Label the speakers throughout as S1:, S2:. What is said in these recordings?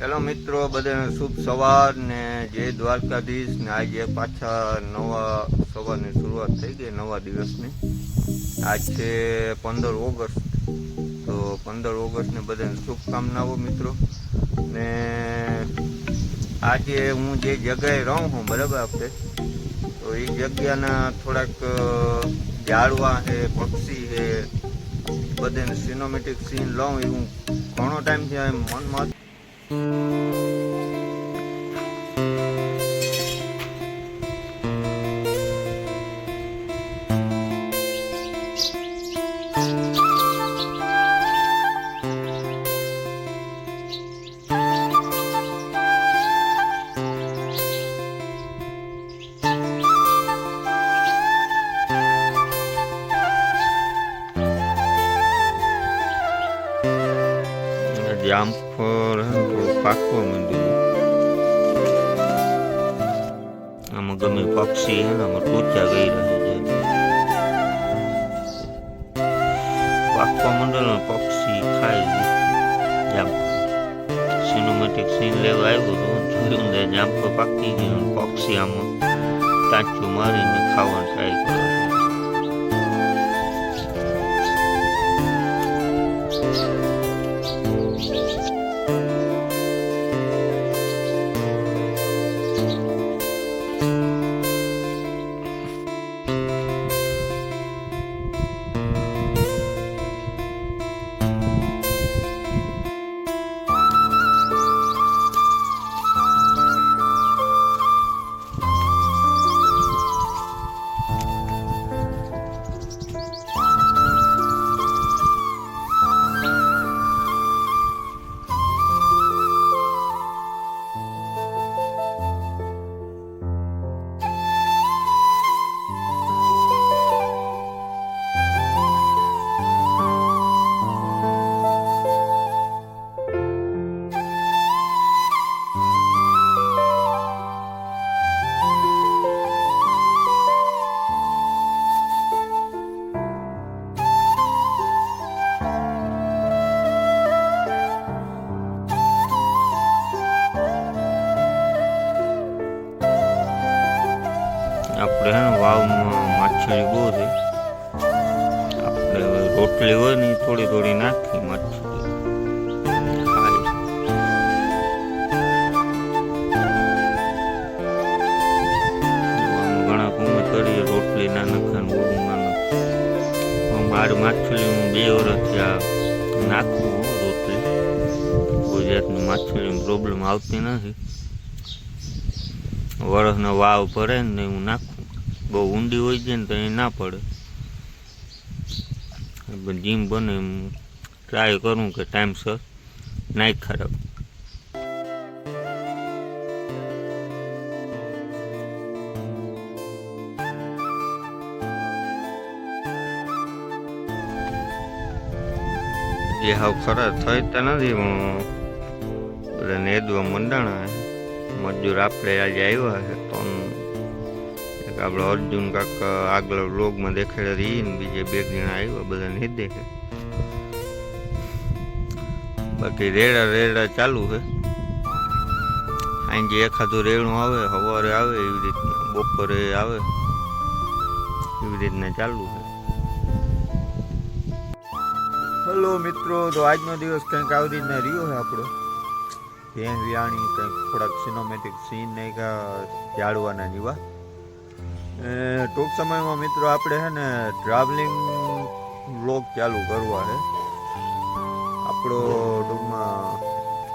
S1: Hello મિત્રો, બધાને શુભ સવાર ને જય દ્વારકાધીશ ને આજે પાછા નવા સવારની શરૂઆત થઈ ગઈ નવા દિવસની. આજ છે 15 ઓગસ્ટ. તો 15 ઓગસ્ટને બધાને શુભકામનાઓ મિત્રો. ને આજે હું જે જગ્યાએ રહું છું બરાબર આપણે, તો એ જગ્યાના થોડાક ઝાડવા છે, પક્ષી છે, બધાને સિનેમેટિક સીન લઉં એવું ઘણો ટાઈમથી એમ મનમાં જામફળ થોડું પાકવા માંડ્યું. આમાં ગમે પક્ષી હે ને આમાં ટોચા ગઈ રહે છે, પાકવા માંડેલો પક્ષી ખાઈ જામફળ. સિનેમેટિક સીન લેવા આવ્યો તો જોયું ને જામફળ પાકી ગયું, પક્ષી આમાં તાચું મારીને ખાવાનું ટ્રાય કરે. આપણે હે ને વાવમાં માછલી બહુ છે. આપણે રોટલી હોય ને થોડી થોડી નાખી માછલી ખાઈ. ઘણા કુમે કરીએ રોટલી ના નખાને બોરું ના નાખ. મારી માછલી હું 2 વર્ષથી આ નાખું રોટલી. કોઈ જાતની માછલીની પ્રોબ્લેમ આવતી નથી. વરસના વાવ ભરે ને હું નાખું. બહુ ઊંડી હોય છે ને તો એ ના પડે. જેમ બને એમ ટ્રાય કરું કે ટાઈમસર નાખ ખરાબ. જે હાવ ખરાબ થઈ તો નથી પણ બધા નેદવા મંડાણા. મજૂર આપણે આજે આવ્યા છે તો આપણે અર્જુન કાકા આગળ વ્લોગમાં દેખાડ્યા રહી ને બીજે 2 જણા આવ્યા, બધા નહીં દેખે. બાકી રેડા ચાલુ છે. સાંજે એખાદું રેડું આવે, સવારે આવે, એવી રીતના બપોરે આવે, એવી રીતના ચાલુ છે. હેલો મિત્રો, તો આજનો દિવસ કંઈક આવી રીતના રહ્યો છે આપણો. ભેં વિયાણી કંઈક થોડાક સિનેમેટિક સીન નાખ્યા ઝાડવાના જેવા. ટૂંક સમયમાં મિત્રો આપણે છે ને ટ્રાવેલિંગ વ્લોગ ચાલુ કરવા છે આપણો. ટૂંકમાં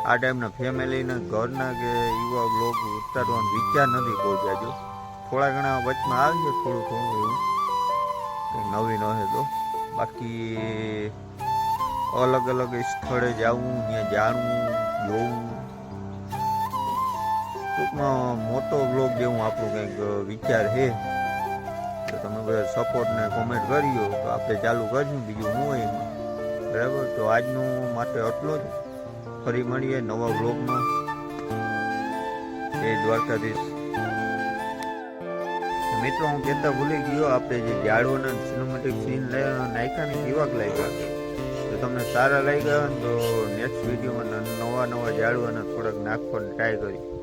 S1: આ ટાઈમના ફેમિલીના ઘરના કે એવા વ્લોગ ઉતારવાનો વિચાર નથી પહોંચ્યા. જો થોડા ઘણા વચમાં આવશે થોડું એવું કંઈક નવીન હશે તો. બાકી અલગ અલગ સ્થળે જવું, ત્યાં જાણવું, જોવું, ટૂંકમાં મોટો વ્લોગ જેવું આપણું કંઈક વિચાર છે. તો તમે બધા સપોર્ટ ને કોમેન્ટ કર્યો તો આપણે ચાલુ કરશું, બીજું હું હોય એમાં. બરાબર, તો આજનું માટે આટલો જ. ફરી મળીએ નવા વ્લોગમાં. જય દ્વારકાધીશ. મિત્રો હું કહેતા ભૂલી ગયો, આપણે જે ઝાડવાના સિનેમેટિક સીન નાખ્યા ને કેવાક લાગ્યા. જો તમને સારા લાગ્યા તો નેક્સ્ટ વિડીયોમાં નવા નવા નવા ઝાડવાના થોડાક નાખવાની ટ્રાય કરી.